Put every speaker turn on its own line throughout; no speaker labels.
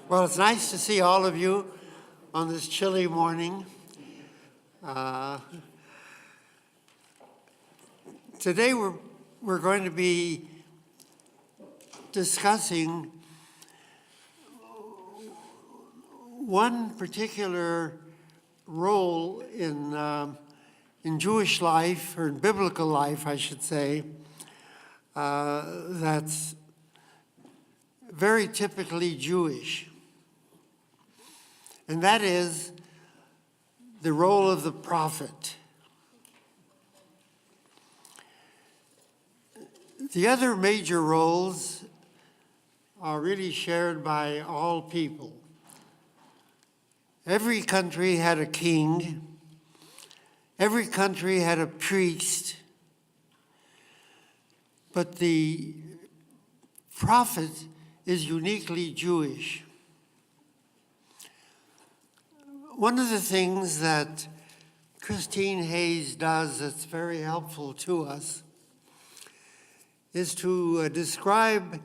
Well, it's nice to see all of you on this chilly morning. Today we're going to be discussing one particular role in Jewish life, or in biblical life, I should say, that's very typically Jewish. And that is the role of the prophet. The other major roles are really shared by all people. Every country had a king. Every country had a priest. But the prophet is uniquely Jewish. One of the things that Christine Hayes does that's very helpful to us is to describe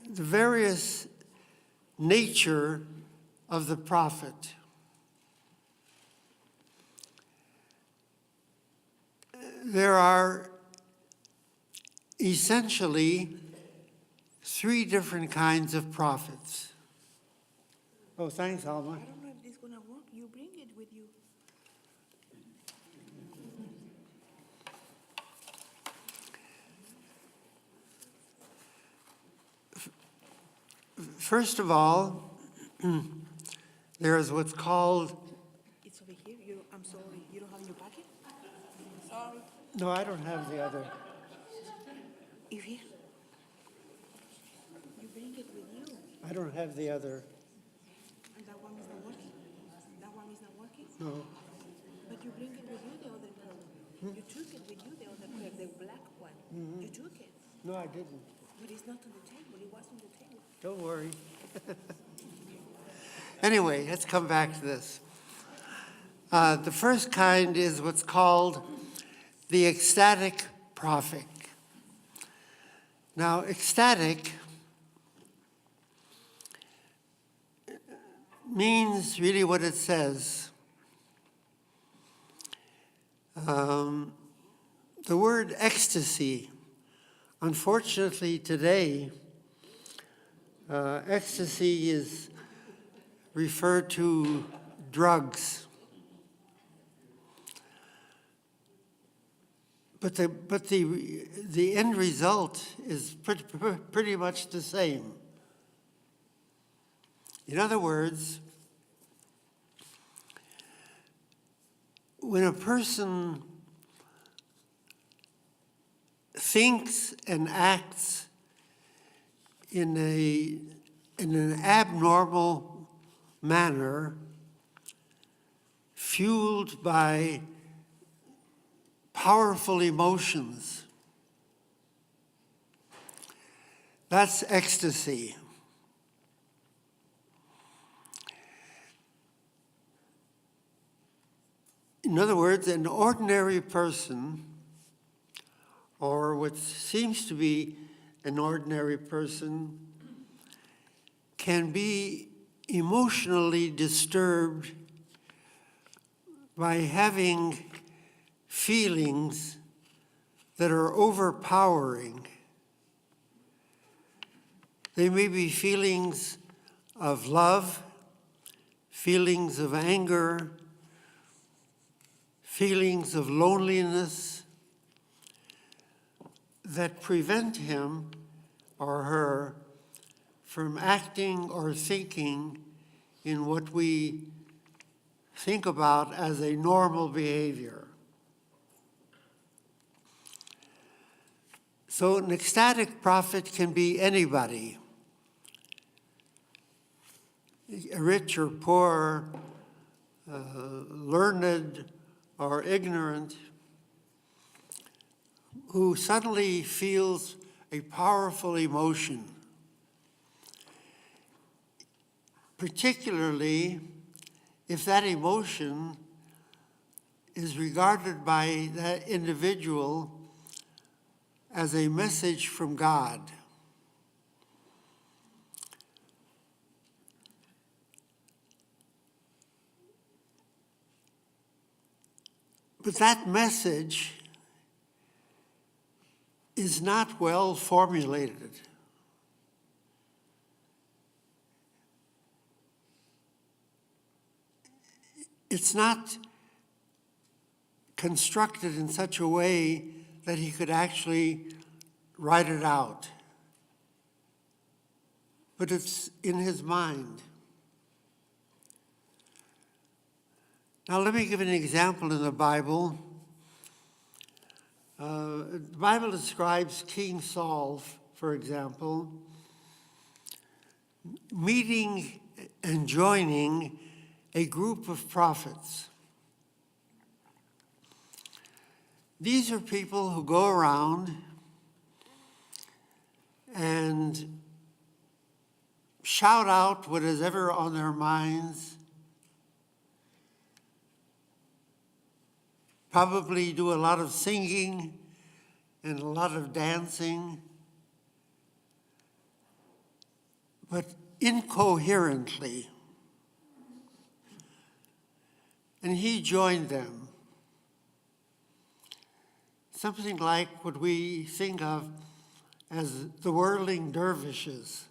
the various nature of the prophet. There are essentially three different kinds of prophets. Oh, thanks, Alma.
I don't know if this is going to work. You bring it with you.
First of all, there is what's called...
It's over here. I'm sorry. You don't have in your pocket? Sorry.
No, I don't have the other.
You here? You bring it with you.
I don't have the other.
And that one is not working? That one is not working?
No.
But you bring it with you, the other one. You took it with you, the other one, the black one. You took it.
No, I didn't.
But it's not on the table. It was on the table.
Don't worry. Anyway, let's come back to this. The first kind is what's called the ecstatic prophet. Now, ecstatic means really what it says. The word ecstasy, unfortunately today, ecstasy is referred to drugs. But the end result is pretty much the same. In other words, when a person thinks and acts in an abnormal manner, fueled by powerful emotions, that's ecstasy. In other words, an ordinary person, or what seems to be an ordinary person, can be emotionally disturbed by having feelings that are overpowering. They may be feelings of love, feelings of anger, feelings of loneliness that prevent him or her from acting or thinking in what we think about as a normal behavior. So an ecstatic prophet can be anybody, rich or poor, learned or ignorant, who suddenly feels a powerful emotion, particularly if that emotion is regarded by that individual as a message from God. But that message is not well formulated. It's not constructed in such a way that he could actually write it out. But it's in his mind. Now let me give an example in the Bible. The Bible describes King Saul, for example, meeting and joining a group of prophets. These are people who go around and shout out what is ever on their minds, probably do a lot of singing and a lot of dancing, but incoherently. And he joined them. Something like what we think of as the whirling dervishes.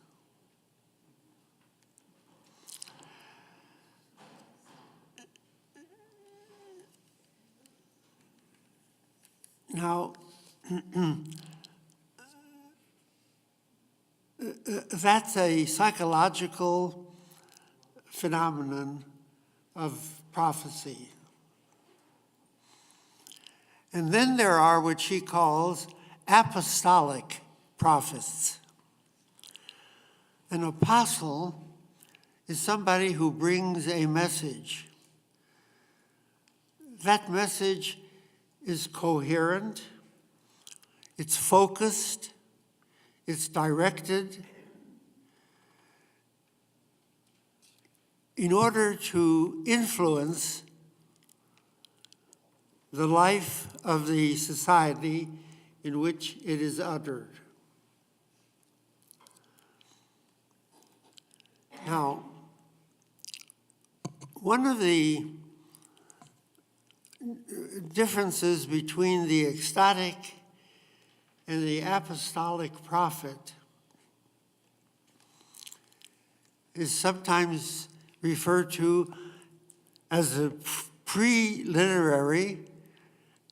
Now, that's a psychological phenomenon of prophecy. And then there are what she calls apostolic prophets. An apostle is somebody who brings a message. That message is coherent, it's focused, it's directed in order to influence the life of the society in which it is uttered. Now, one of the differences between the ecstatic and the apostolic prophet is sometimes referred to as the pre-literary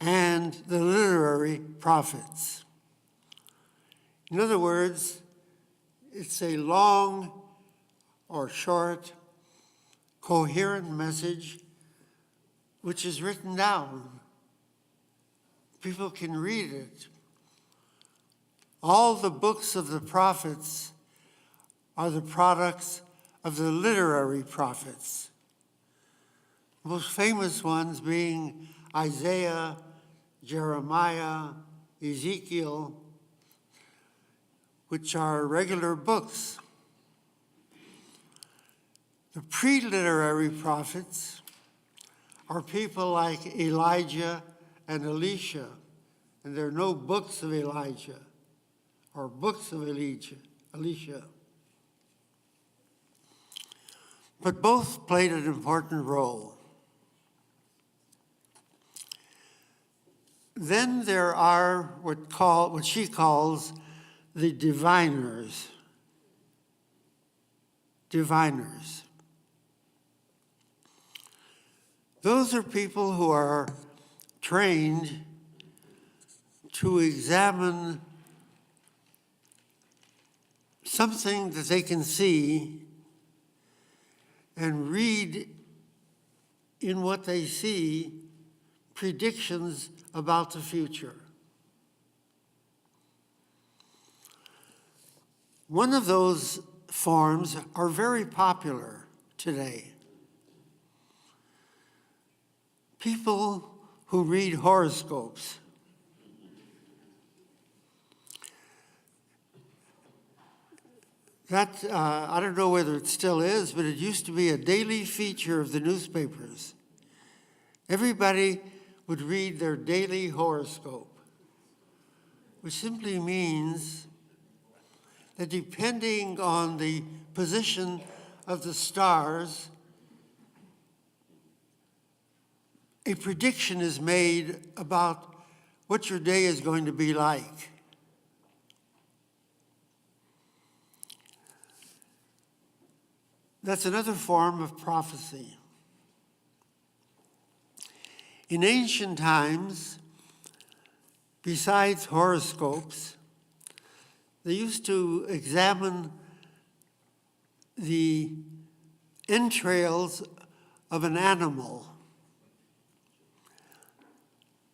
and the literary prophets. In other words, it's a long or short, coherent message which is written down. People can read it. All the books of the prophets are the products of the literary prophets. The most famous ones being Isaiah, Jeremiah, Ezekiel, which are regular books. The pre-literary prophets are people like Elijah and Elisha, and there are no books of Elijah or books of Elisha. But both played an important role. Then there are what she calls the diviners. Diviners. Those are people who are trained to examine something that they can see and read in what they see predictions about the future. One of those forms are very popular today. People who read horoscopes. That, I don't know whether it still is, but it used to be a daily feature of the newspapers. Everybody would read their daily horoscope, which simply means that depending on the position of the stars, a prediction is made about what your day is going to be like. That's another form of prophecy. In ancient times, besides horoscopes, they used to examine the entrails of an animal,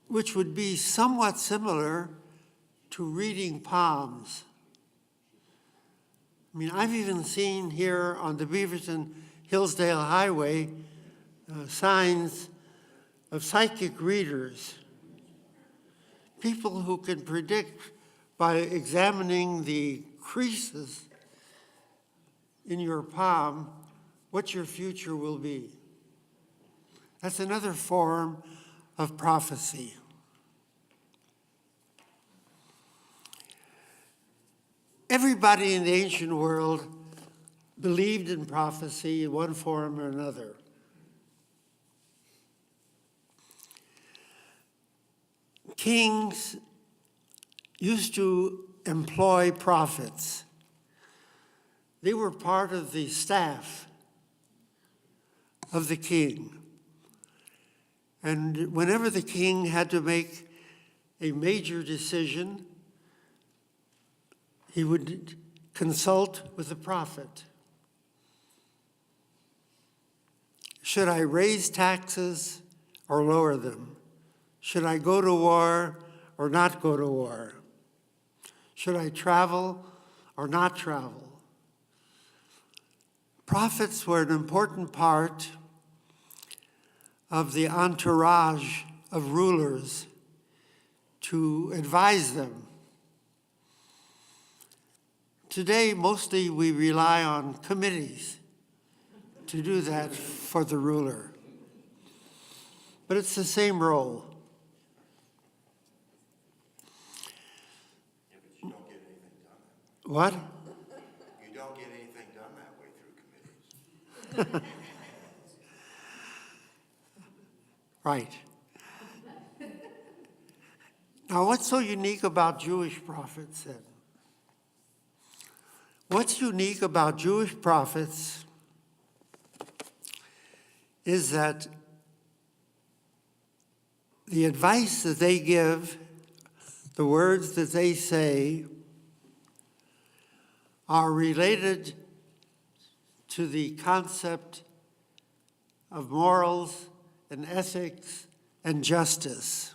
which would be somewhat similar to reading palms. I mean, I've even seen here on the Beaverton-Hillsdale Highway signs of psychic readers, people who can predict by examining the creases in your palm what your future will be. That's another form of prophecy. Everybody in the ancient world believed in prophecy in one form or another. Kings used to employ prophets. They were part of the staff of the king. And whenever the king had to make a major decision, he would consult with the prophet. Should I raise taxes or lower them? Should I go to war or not go to war? Should I travel or not travel? Prophets were an important part of the entourage of rulers to advise them. Today, mostly we rely on committees to do that for the ruler. But it's the same role.
Yeah, but you don't get anything done that way.
What?
You don't get anything done that way through committees.
Right. Now, what's so unique about Jewish prophets then? What's unique about Jewish prophets is that the advice that they give, the words that they say, are related to the concept of morals and ethics and justice.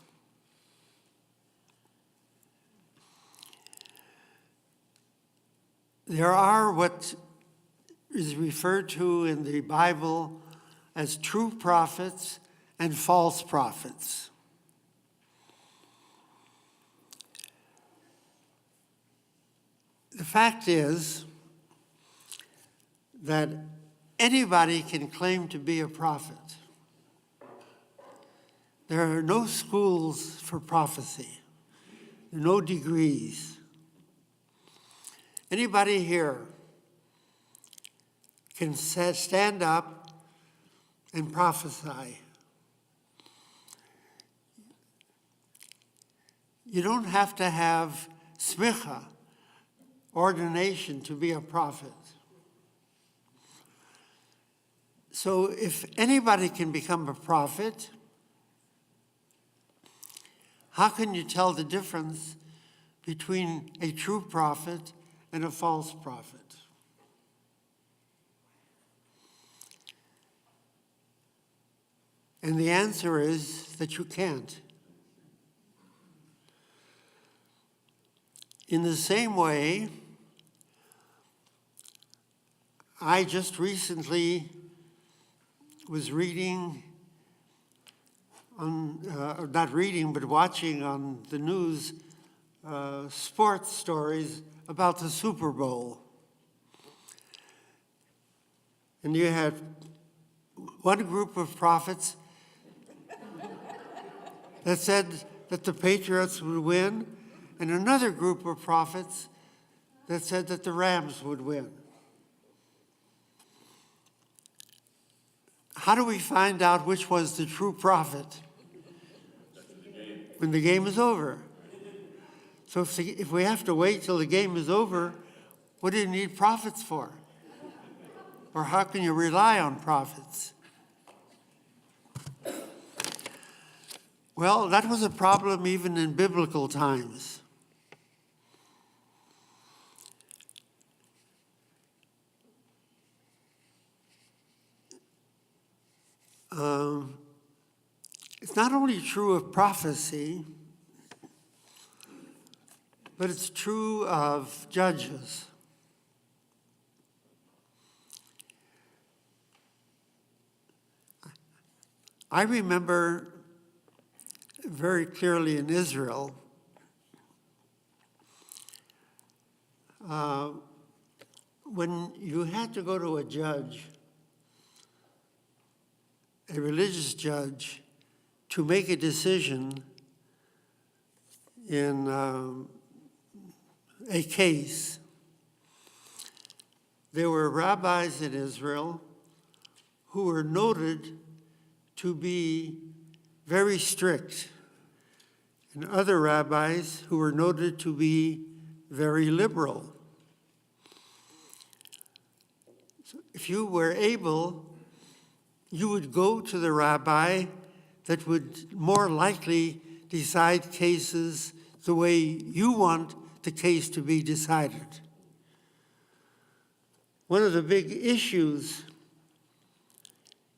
There are what is referred to in the Bible as true prophets and false prophets. The fact is that anybody can claim to be a prophet. There are no schools for prophecy, no degrees. Anybody here can stand up and prophesy. You don't have to have smicha, ordination, to be a prophet. So if anybody can become a prophet, how can you tell the difference between a true prophet and a false prophet? And the answer is that you can't. In the same way, I just recently was reading on, not reading, but watching on the news sports stories about the Super Bowl. And you had one group of prophets that said that the Patriots would win, and another group of prophets that said that the Rams would win. How do we find out which was the true prophet? when the game is over. So if we have to wait till the game is over, what do you need prophets for? Or how can you rely on prophets? Well, that was a problem even in biblical times. It's not only true of prophecy, but it's true of judges. I remember very clearly in Israel, when you had to go to a judge, a religious judge, to make a decision in a case, there were rabbis in Israel who were noted to be very strict, and other rabbis who were noted to be very liberal. So if you were able, you would go to the rabbi that would more likely decide cases the way you want the case to be decided. One of the big issues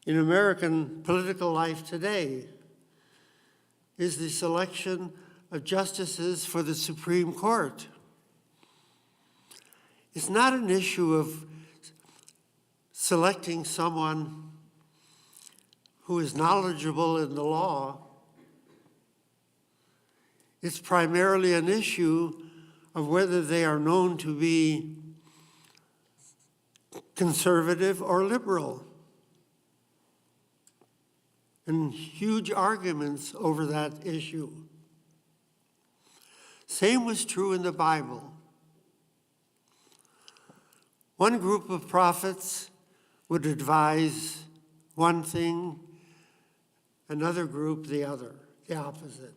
in American political life today is the selection of justices for the Supreme Court. It's not an issue of selecting someone who is knowledgeable in the law. It's primarily an issue of whether they are known to be conservative or liberal. And huge arguments over that issue. Same was true in the Bible. One group of prophets would advise one thing, another group the other, the opposite.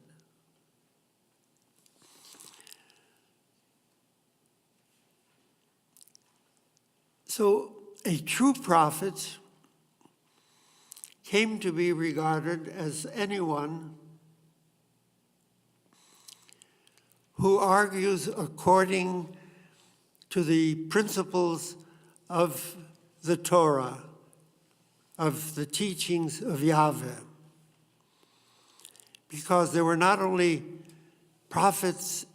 So a true prophet came to be regarded as anyone who argues according to the principles of the Torah, of the teachings of Yahweh. Because there were not only prophets,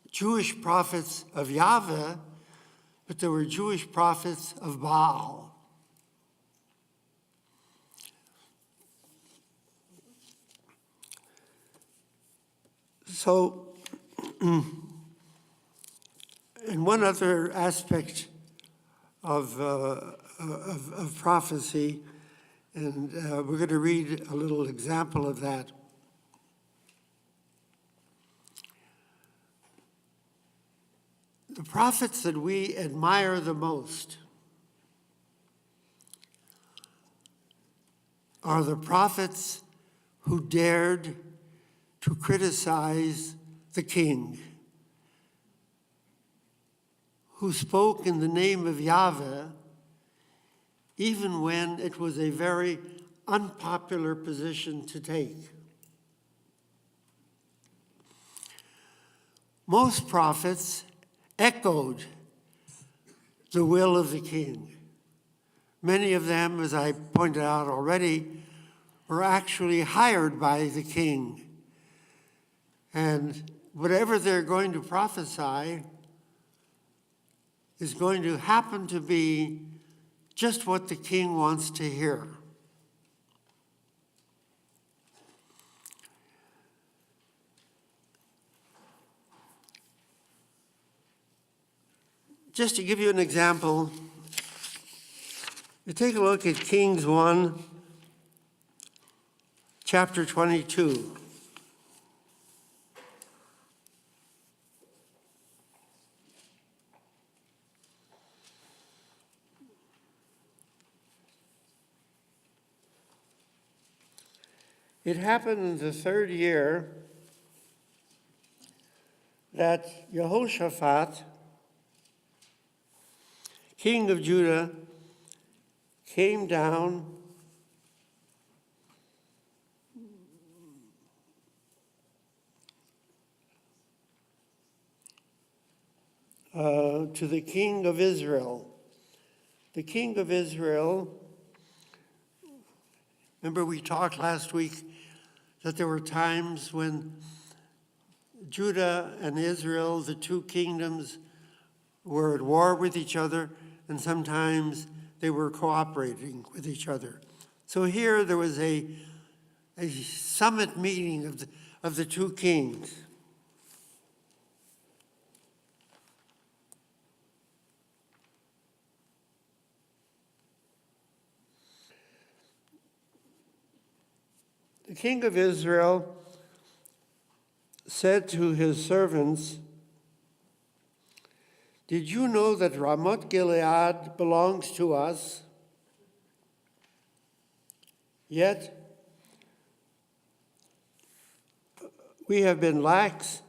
Jewish prophets of Yahweh, but there were Jewish prophets of Baal. So, and one other aspect of prophecy, and we're going to read a little example of that. The prophets that we admire the most are the prophets who dared to criticize the king, who spoke in the name of Yahweh, even when it was a very unpopular position to take. Most prophets echoed the will of the king. Many of them, as I pointed out already, were actually hired by the king. And whatever they're going to prophesy is going to happen to be just what the king wants to hear. Just to give you an example, you take a look at Kings 1, chapter 22. It happened in the third year that Jehoshaphat, king of Judah, came down to the king of Israel. The king of Israel, remember we talked last week that there were times when Judah and Israel, the two kingdoms, were at war with each other, and sometimes they were cooperating with each other. So here there was a summit meeting of the two kings. The king of Israel said to his servants, "Did you know that Ramoth Gilead belongs to us? Yet we have been lax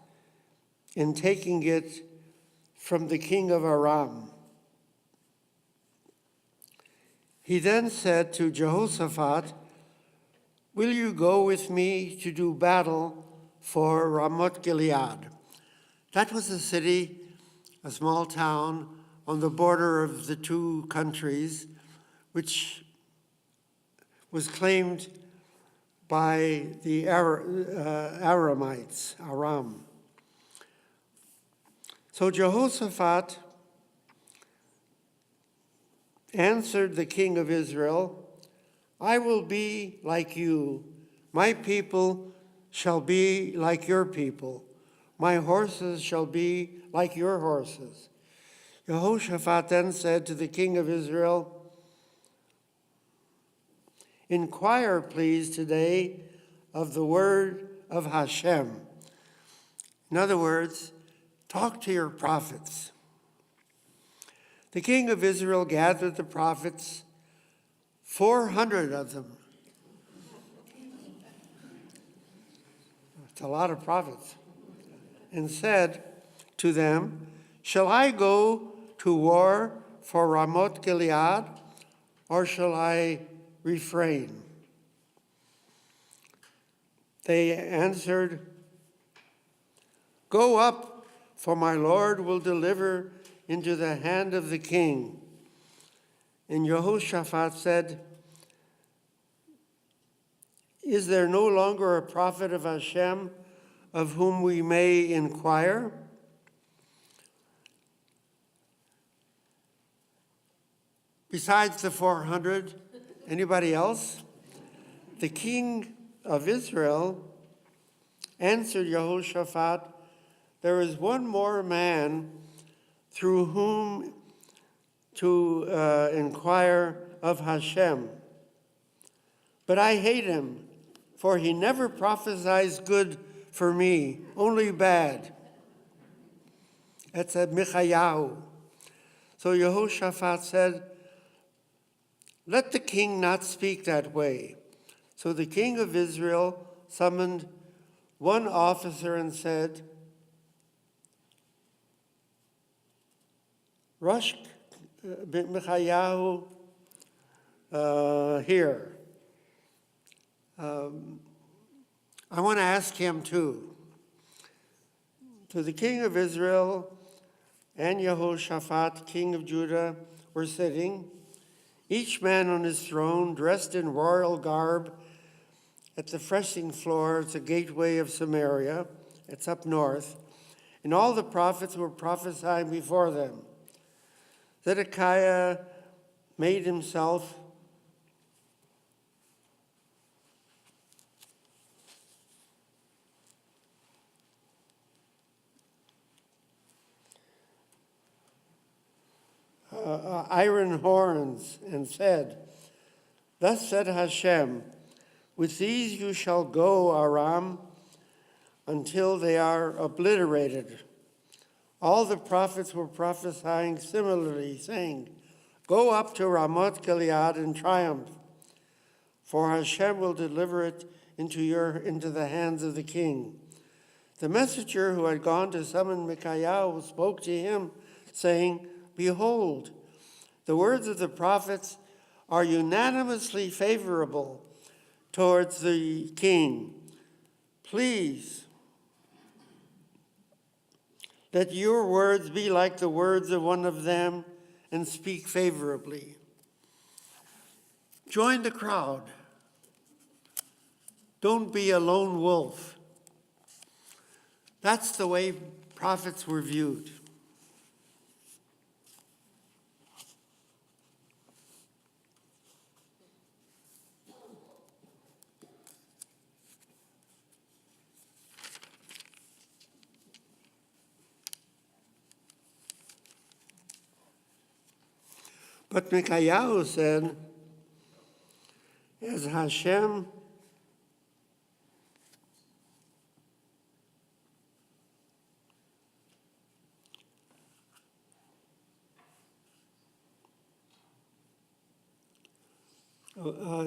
in taking it from the king of Aram." He then said to Jehoshaphat, "Will you go with me to do battle for Ramoth Gilead?" That was a city, a small town on the border of the two countries, which was claimed by the Aramites, Aram. So Jehoshaphat answered the king of Israel, "I will be like you. My people shall be like your people. My horses shall be like your horses." Jehoshaphat then said to the king of Israel, "Inquire, please, today of the word of Hashem." In other words, talk to your prophets. The king of Israel gathered the prophets, 400 of them. It's a lot of prophets. And said to them, "Shall I go to war for Ramoth Gilead, or shall I refrain?" They answered, "Go up, for my Lord will deliver into the hand of the king." And Jehoshaphat said, "Is there no longer a prophet of Hashem of whom we may inquire?" Besides the 400, anybody else? The king of Israel answered Jehoshaphat, "There is one more man through whom to inquire of Hashem. But I hate him, for he never prophesies good for me, only bad." That's a Michayahu. So Jehoshaphat said, "Let the king not speak that way." So the king of Israel summoned one officer and said, "Rush Michayahu here. I want to ask him too." So the king of Israel and Jehoshaphat, king of Judah, were sitting, each man on his throne, dressed in royal garb, at the threshing floor. It's a gateway of Samaria. It's up north. And all the prophets were prophesying before them. Zedekiah made himself iron horns and said, "Thus said Hashem, with these you shall go, Aram, until they are obliterated." All the prophets were prophesying similarly, saying, "Go up to Ramoth Gilead in triumph, for Hashem will deliver it into the hands of the king." The messenger who had gone to summon Micaiah spoke to him, saying, "Behold, the words of the prophets are unanimously favorable towards the king. Please, let your words be like the words of one of them and speak favorably. Join the crowd. Don't be a lone wolf." That's the way prophets were viewed. But Micaiah said, as Hashem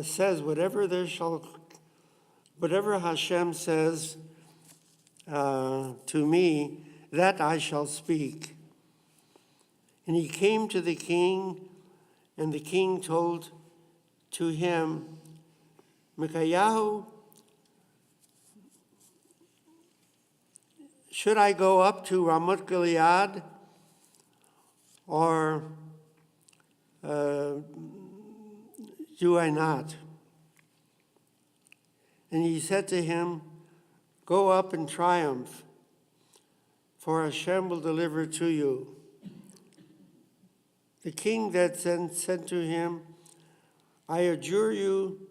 says, whatever Hashem says to me, that I shall speak. And he came to the king, and the king told to him, "Micaiah, should I go up to Ramoth Gilead, or do I not?" And he said to him, "Go up and triumph, for Hashem will deliver to you." The king that said to him, "I adjure you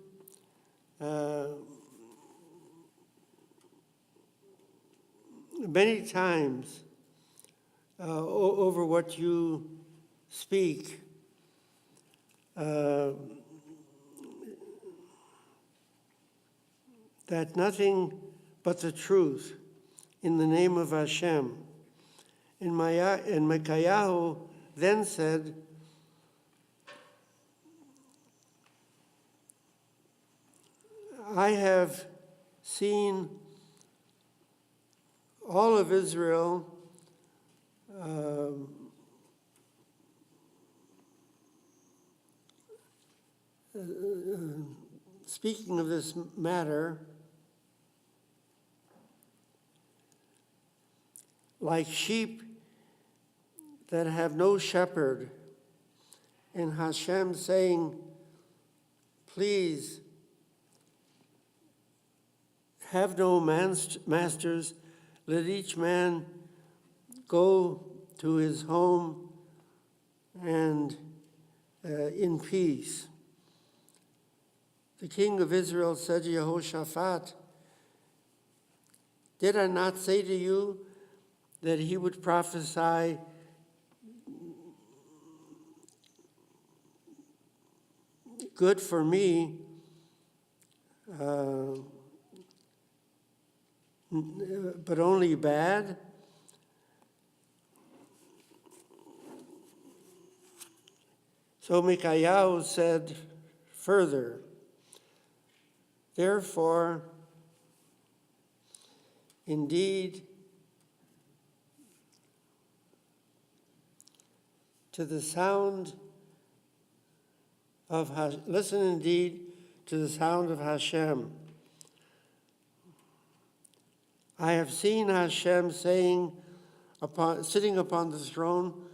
many times over what you speak, that nothing but the truth in the name of Hashem." And Micaiah then said, "I have seen all of Israel speaking of this matter like sheep that have no shepherd, and Hashem saying, please have no masters, let each man go to his home and in peace." The king of Israel said to Jehoshaphat, "Did I not say to you that he would prophesy good for me, but only bad?" So Micaiah said further, "Therefore, indeed, to the sound of listen indeed to the sound of Hashem. I have seen Hashem sitting upon the throne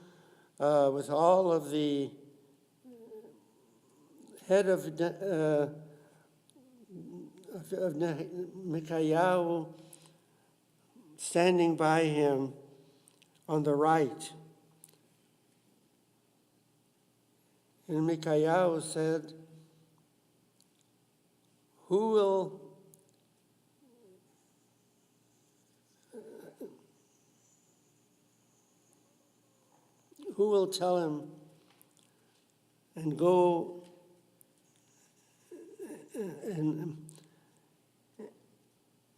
with all of the head of Micaiah standing by him on the right." And Micaiah said, Who will tell him and go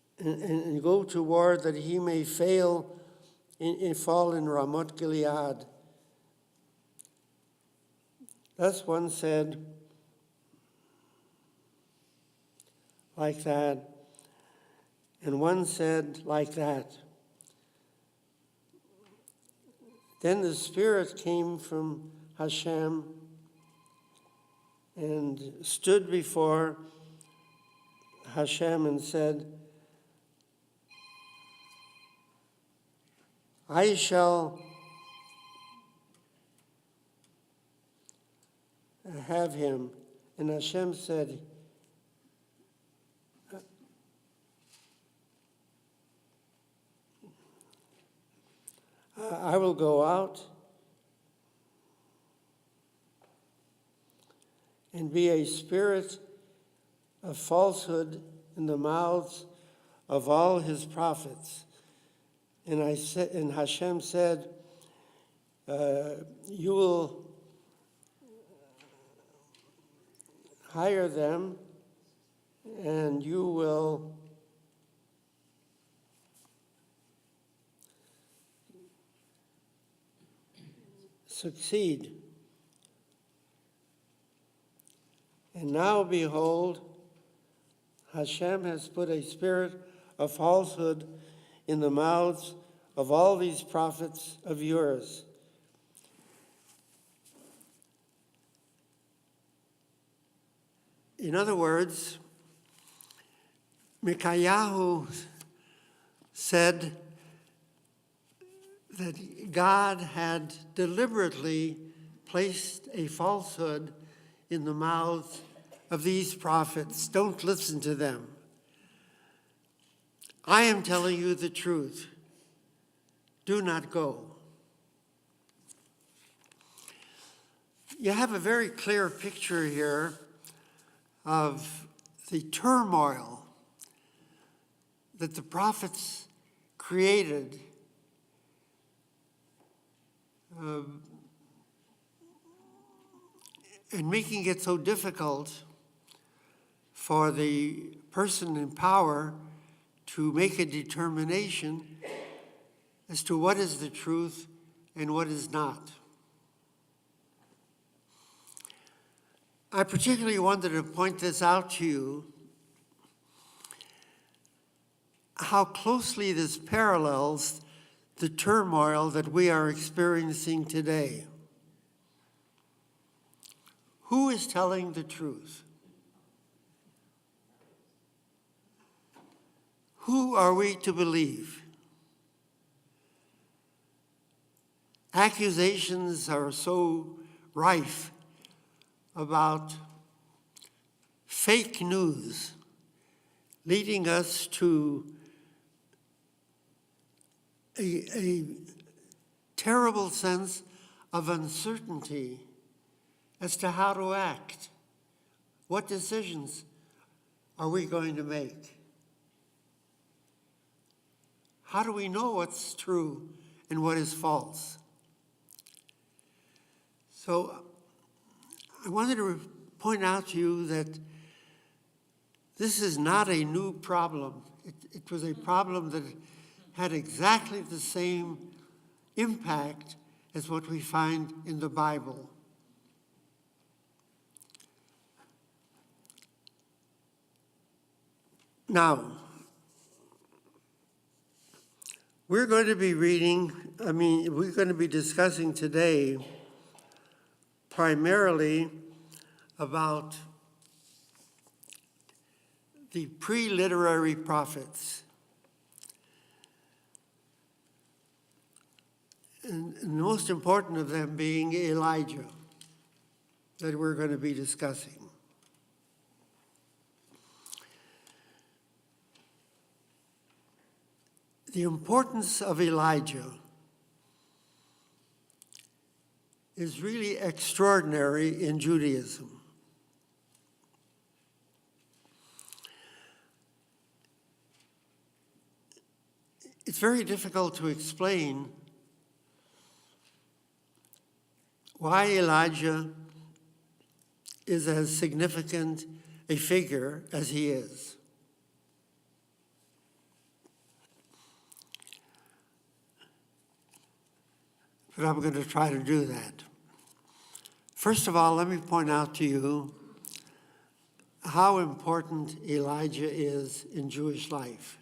and go to war that he may fall in Ramoth Gilead? Thus one said, like that. And one said like that. Then the Spirit came from Hashem and stood before Hashem and said, I shall have him. And Hashem said, I will go out and be a spirit of falsehood in the mouths of all his prophets. And Hashem said, you will hire them, and you will succeed. And now, behold, Hashem has put a spirit of falsehood in the mouths of all these prophets of yours. In other words, Micaiah said that God had deliberately placed a falsehood in the mouths of these prophets. Don't listen to them. I am telling you the truth. Do not go. You have a very clear picture here of the turmoil that the prophets created and making it so difficult for the person in power to make a determination as to what is the truth and what is not. I particularly wanted to point this out to you, how closely this parallels the turmoil that we are experiencing today. Who is telling the truth? Who are we to believe? Accusations are so rife about fake news leading us to a terrible sense of uncertainty as to how to act. What decisions are we going to make? How do we know what's true and what is false? So I wanted to point out to you that this is not a new problem. It was a problem that had exactly the same impact as what we find in the Bible. Now, we're going to be discussing today primarily about the pre-literary prophets. And the most important of them being Elijah, that we're going to be discussing. The importance of Elijah is really extraordinary in Judaism. It's very difficult to explain why Elijah is as significant a figure as he is. But I'm going to try to do that. First of all, let me point out to you how important Elijah is in Jewish life.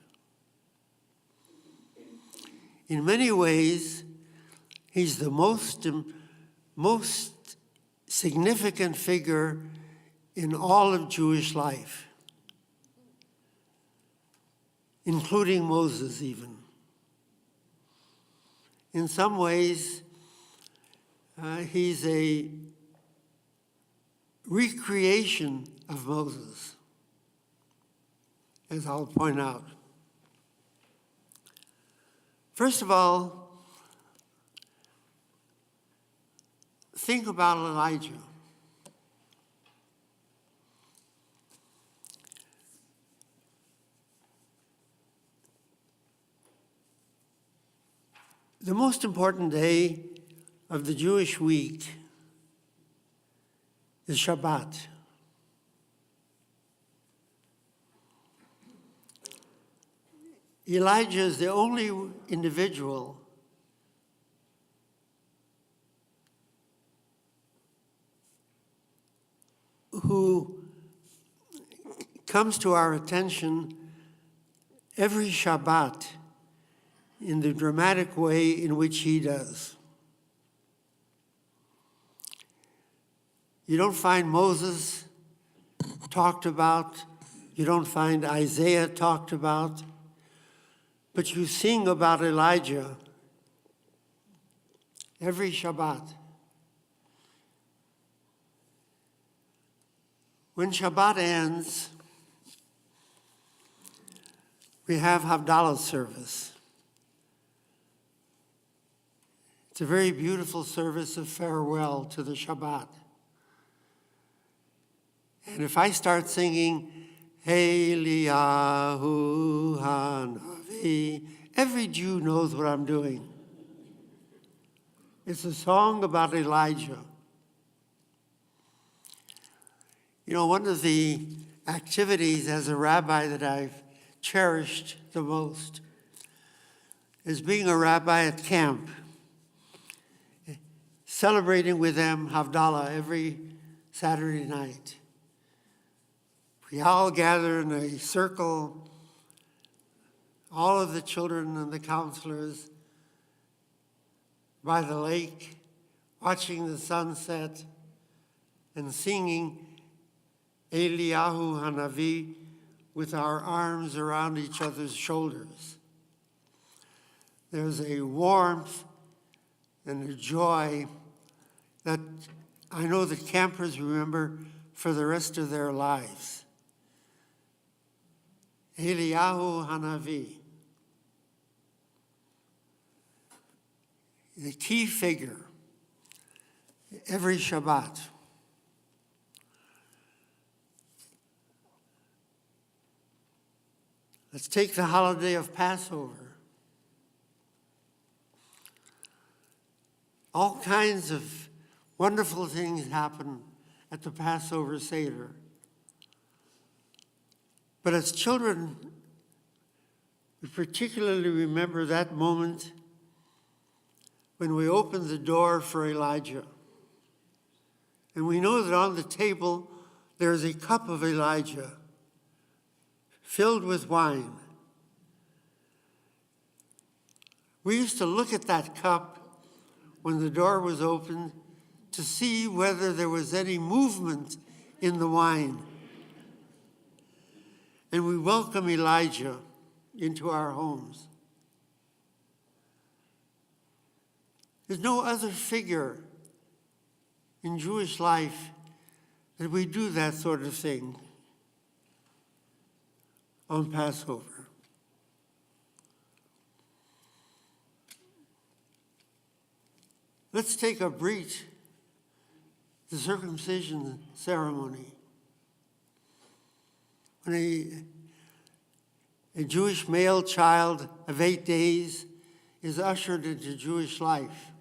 In many ways, he's the most significant figure in all of Jewish life, including Moses even. In some ways, he's a recreation of Moses, as I'll point out. First of all, think about Elijah. The most important day of the Jewish week is Shabbat. Elijah is the only individual who comes to our attention every Shabbat in the dramatic way in which he does. You don't find Moses talked about, you don't find Isaiah talked about, but you sing about Elijah every Shabbat. When Shabbat ends, we have Havdalah service. It's a very beautiful service of farewell to the Shabbat. And if I start singing, Eliyahu Hanavi, every Jew knows what I'm doing. It's a song about Elijah. You know, one of the activities as a rabbi that I've cherished the most is being a rabbi at camp, celebrating with them Havdalah every Saturday night. We all gather in a circle, all of the children and the counselors by the lake, watching the sunset and singing Eliyahu Hanavi with our arms around each other's shoulders. There's a warmth and a joy that I know that campers remember for the rest of their lives. Eliyahu Hanavi, the key figure every Shabbat. Let's take the holiday of Passover. All kinds of wonderful things happen at the Passover Seder. But as children, we particularly remember that moment when we opened the door for Elijah. And we know that on the table there is a cup of Elijah filled with wine. We used to look at that cup when the door was opened to see whether there was any movement in the wine. And we welcome Elijah into our homes. There's no other figure in Jewish life that we do that sort of thing on Passover. Let's take a Brit, the circumcision ceremony. When a Jewish male child of 8 days is ushered into Jewish life.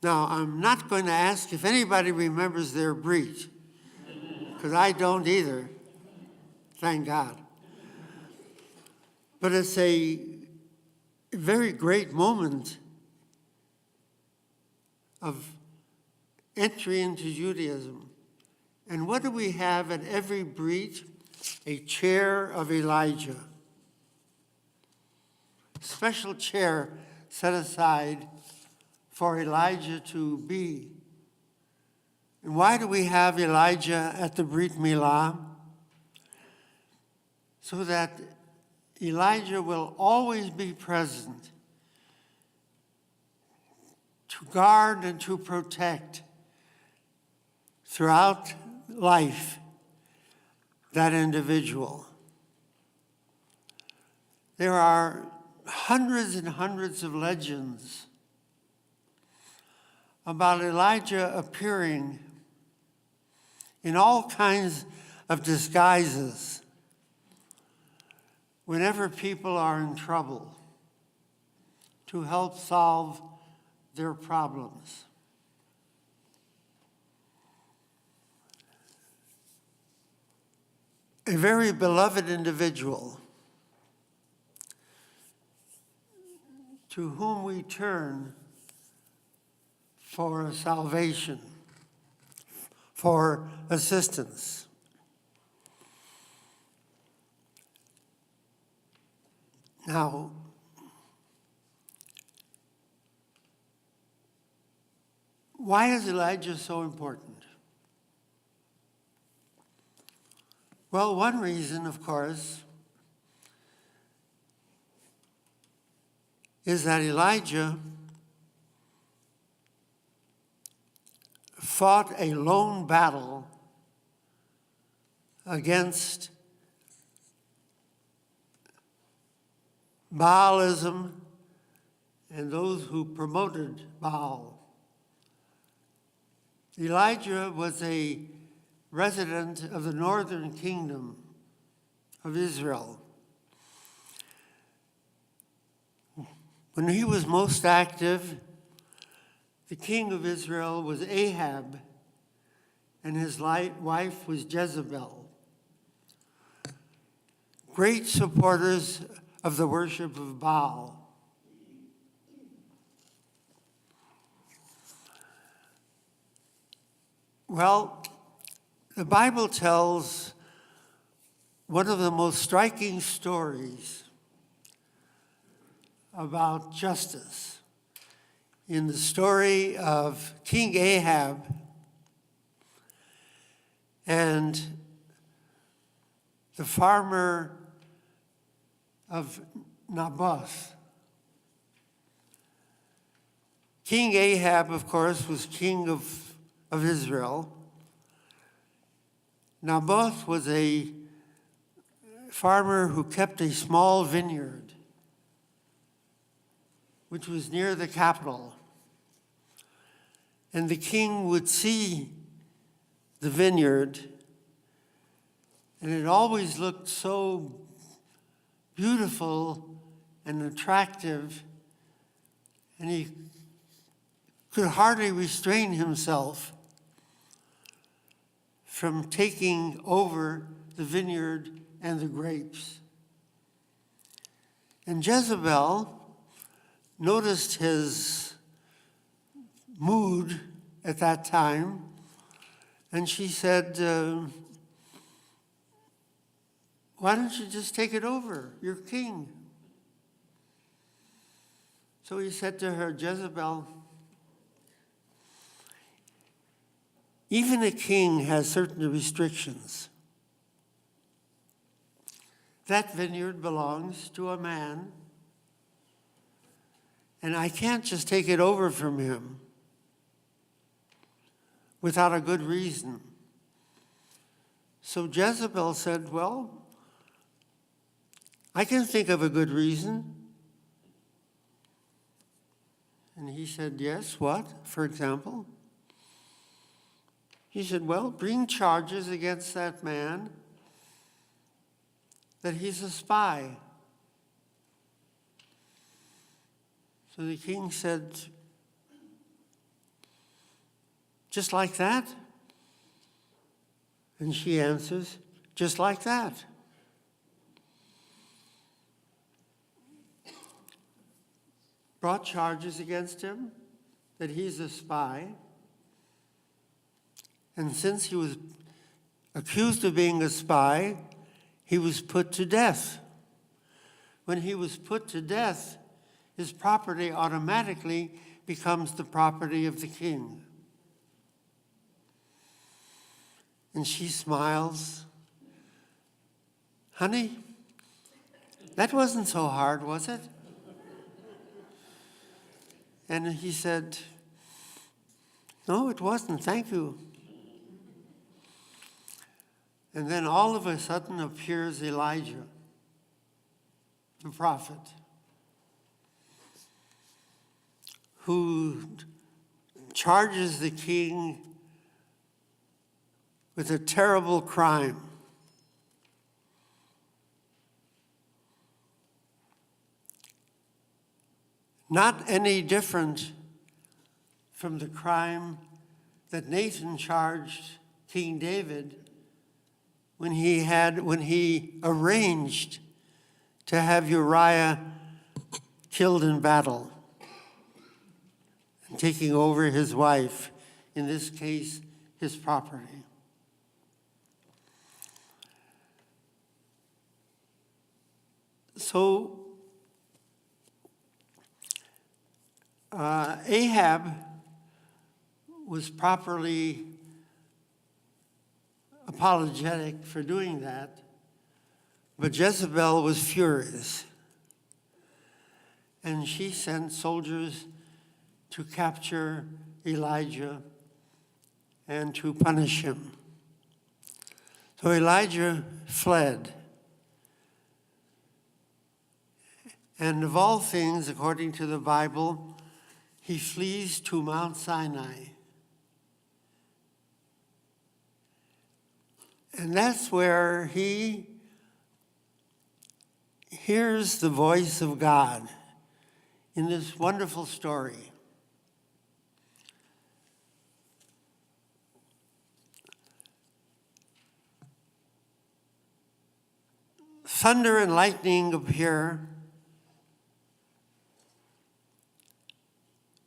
Now, I'm not going to ask if anybody remembers their Brit, because I don't either, thank God. But it's a very great moment of entry into Judaism. And what do we have at every Brit? A chair of Elijah. special chair set aside for Elijah to be. And why do we have Elijah at the Brit Milah? So that Elijah will always be present to guard and to protect throughout life that individual. There are hundreds and hundreds of legends about Elijah appearing in all kinds of disguises whenever people are in trouble to help solve their problems. A very beloved individual to whom we turn for salvation, for assistance. Now, why is Elijah so important? Well, one reason, of course, is that Elijah fought a lone battle against Baalism and those who promoted Baal. Elijah was a resident of the northern kingdom of Israel. When he was most active, the king of Israel was Ahab, and his wife was Jezebel. Great supporters of the worship of Baal. Well, the Bible tells one of the most striking stories about justice in the story of King Ahab and the farmer of Naboth. King Ahab, of course, was king of Israel. Naboth was a farmer who kept a small vineyard, which was near the capital. And the king would see the vineyard, and it always looked so beautiful and attractive, and he could hardly restrain himself from taking over the vineyard and the grapes. And Jezebel noticed his mood at that time, and she said, why don't you just take it over? You're king. So he said to her, Jezebel, even a king has certain restrictions. That vineyard belongs to a man, and I can't just take it over from him without a good reason. So Jezebel said, well, I can think of a good reason. And he said, yes, what, for example? He said, well, bring charges against that man that he's a spy. So the king said, just like that? And she answers, just like that. Brought charges against him that he's a spy. And since he was accused of being a spy, he was put to death when he was put to death, his property automatically becomes the property of the king. And she smiles. Honey, that wasn't so hard, was it? And he said, no, it wasn't, thank you. And then all of a sudden appears Elijah, the prophet, who charges the king with a terrible crime. Not any different from the crime that Nathan charged King David when he arranged to have Uriah killed in battle, and taking over his wife, in this case, his property. So Ahab was properly apologetic for doing that, but Jezebel was furious. And she sent soldiers to capture Elijah and to punish him. So Elijah fled. And of all things, according to the Bible, he flees to Mount Sinai. And that's where he hears the voice of God in this wonderful story. Thunder and lightning appear,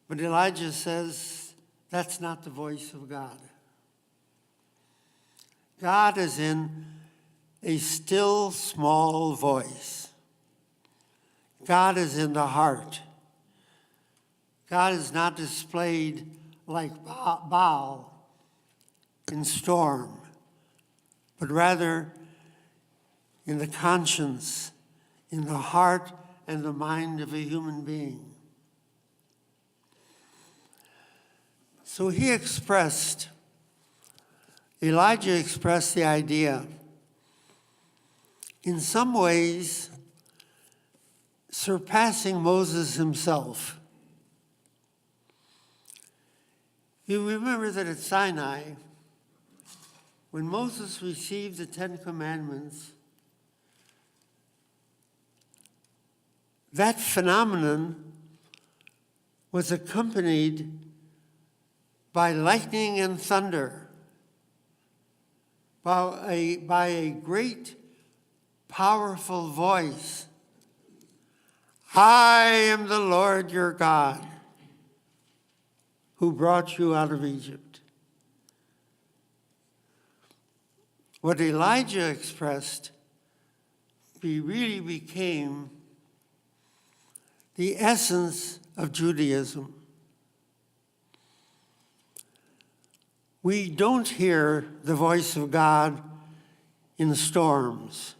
but Elijah says that's not the voice of God. God is in a still, small voice. God is in the heart. God is not displayed like Baal in storm, but rather in the conscience, in the heart and the mind of a human being. So Elijah expressed the idea, in some ways, surpassing Moses himself. You remember that at Sinai, when Moses received the Ten Commandments, that phenomenon was accompanied by lightning and thunder, by a great, powerful voice. I am the Lord your God, who brought you out of Egypt. What Elijah expressed really became the essence of Judaism. We don't hear the voice of God in storms.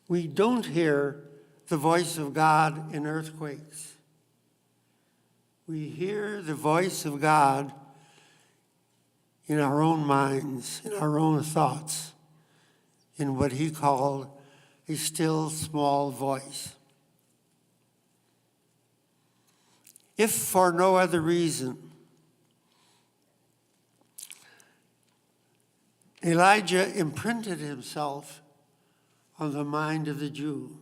We don't hear the voice of God in earthquakes. We hear the voice of God in our own minds, in our own thoughts, in what he called a still small voice. If for no other reason, Elijah imprinted himself on the mind of the Jew,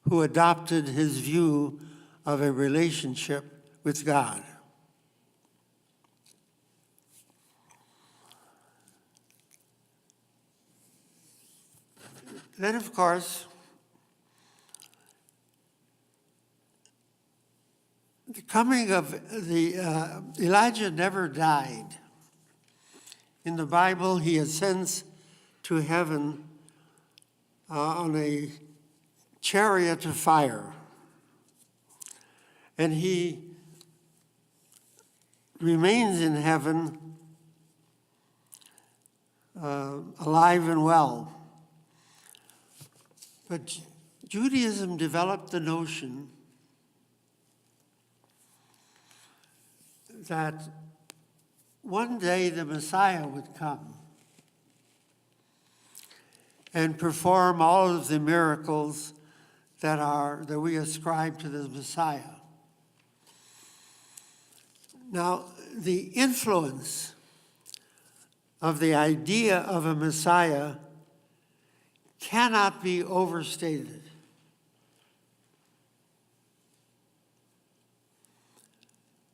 who adopted his view of a relationship with God. Then, of course, the coming of Elijah never died. In the Bible, he ascends to heaven on a chariot of fire. And he remains in heaven alive and well. But Judaism developed the notion that one day the Messiah would come and perform all of the miracles that we ascribe to the Messiah. Now, the influence of the idea of a Messiah cannot be overstated.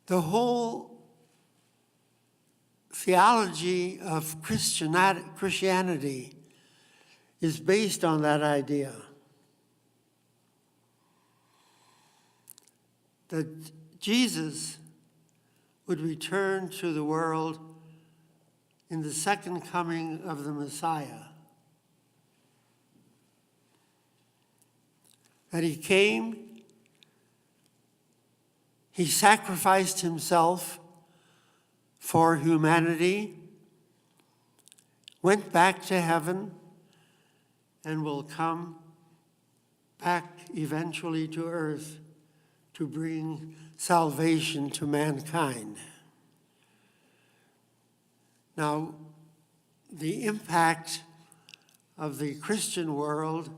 The whole theology of Christianity is based on that idea. That Jesus would return to the world in the second coming of the Messiah. That he came, he sacrificed himself for humanity, went back to heaven, and will come back eventually to earth to bring salvation to mankind. Now, the impact of the Christian world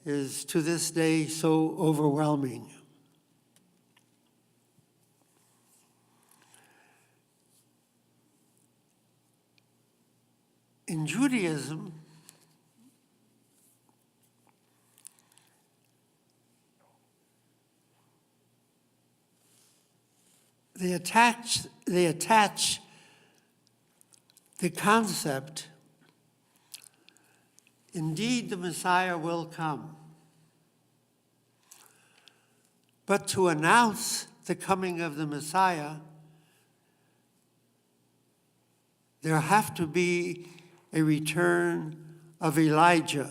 is to this day so overwhelming. In Judaism, they attach the concept, indeed the Messiah will come. But to announce the coming of the Messiah, there have to be a return of Elijah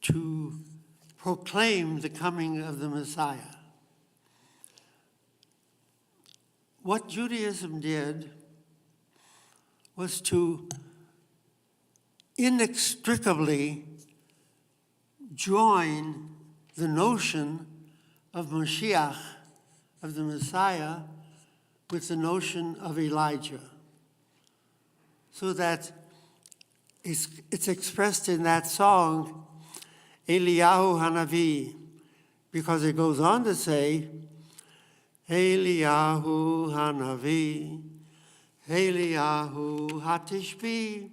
to proclaim the coming of the Messiah. What Judaism did was to inextricably join the notion of Mashiach, of the Messiah, with the notion of Elijah. So that it's expressed in that song, Eliyahu Hanavi, because it goes on to say, Eliyahu Hanavi, Eliyahu Hatishbi,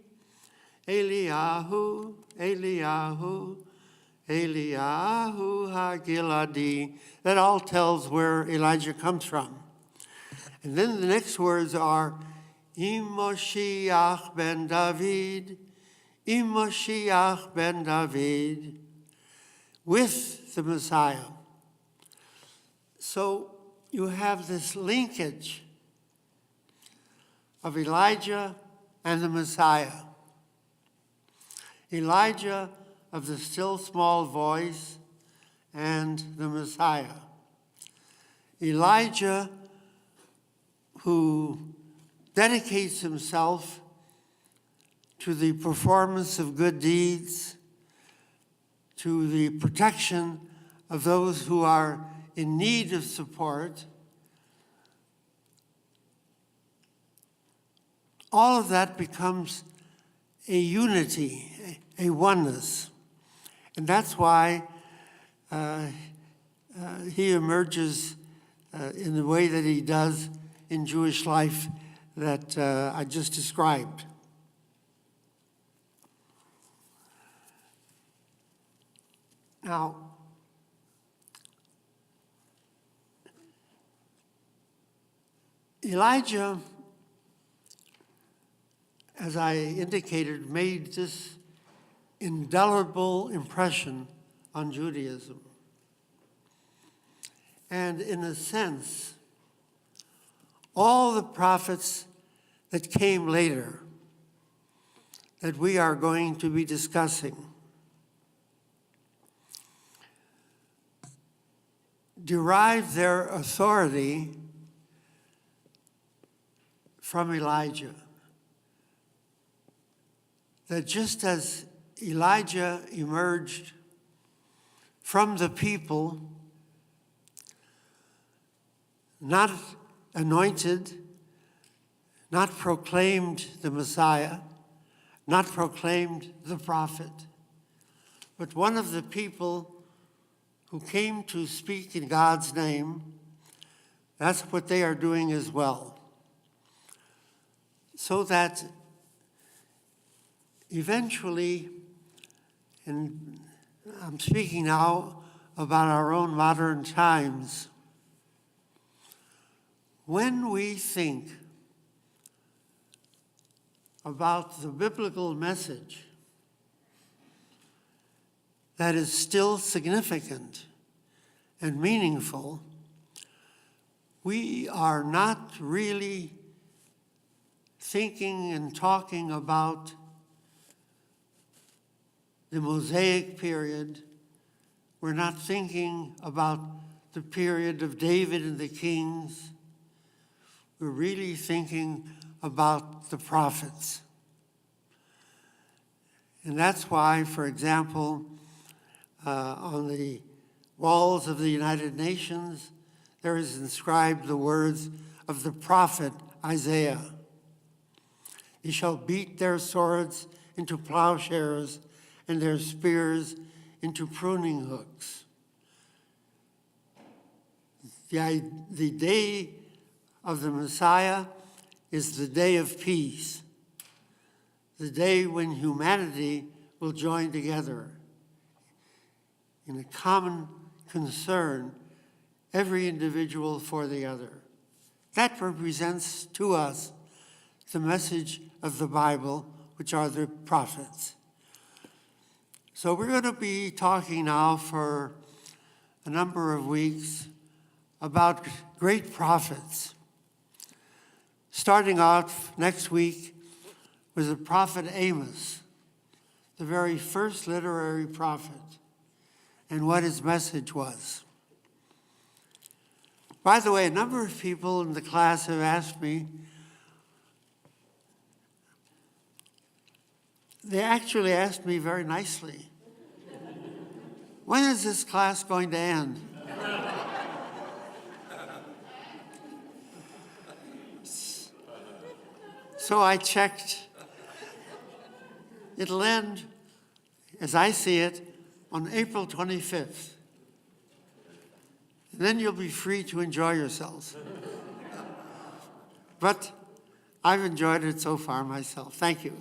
Eliyahu, Eliyahu, Eliyahu HaGiladi. That all tells where Elijah comes from. And then the next words are, Im Moshiach ben David, Im Moshiach ben David, with the Messiah. So you have this linkage of Elijah and the Messiah. Elijah of the still small voice and the Messiah. Elijah who dedicates himself to the performance of good deeds, to the protection of those who are in need of support. All of that becomes a unity, a oneness. And that's why he emerges in the way that he does in Jewish life that I just described. Now, Elijah, as I indicated, made this indelible impression on Judaism. And in a sense, all the prophets that came later that we are going to be discussing derived their authority from Elijah. That just as Elijah emerged from the people, not anointed, not proclaimed the Messiah, not proclaimed the prophet, but one of the people who came to speak in God's name, that's what they are doing as well. So that eventually, and I'm speaking now about our own modern times, when we think about the biblical message that is still significant and meaningful, we are not really thinking and talking about the Mosaic period. We're not thinking about the period of David and the kings. We're really thinking about the prophets. And that's why, for example, on the walls of the United Nations, there is inscribed the words of the prophet Isaiah. They shall beat their swords into plowshares and their spears into pruning hooks. The day of the Messiah is the day of peace, the day when humanity will join together in a common concern, every individual for the other. That represents to us the message of the Bible, which are the prophets. So we're going to be talking now for a number of weeks about great prophets. Starting out next week with the prophet Amos, the very first literary prophet, and what his message was. By the way, a number of people in the class have asked me, they actually asked me very nicely, when is this class going to end? So I checked. It'll end, as I see it, on April 25th. And then you'll be free to enjoy yourselves. But I've enjoyed it so far myself. Thank you.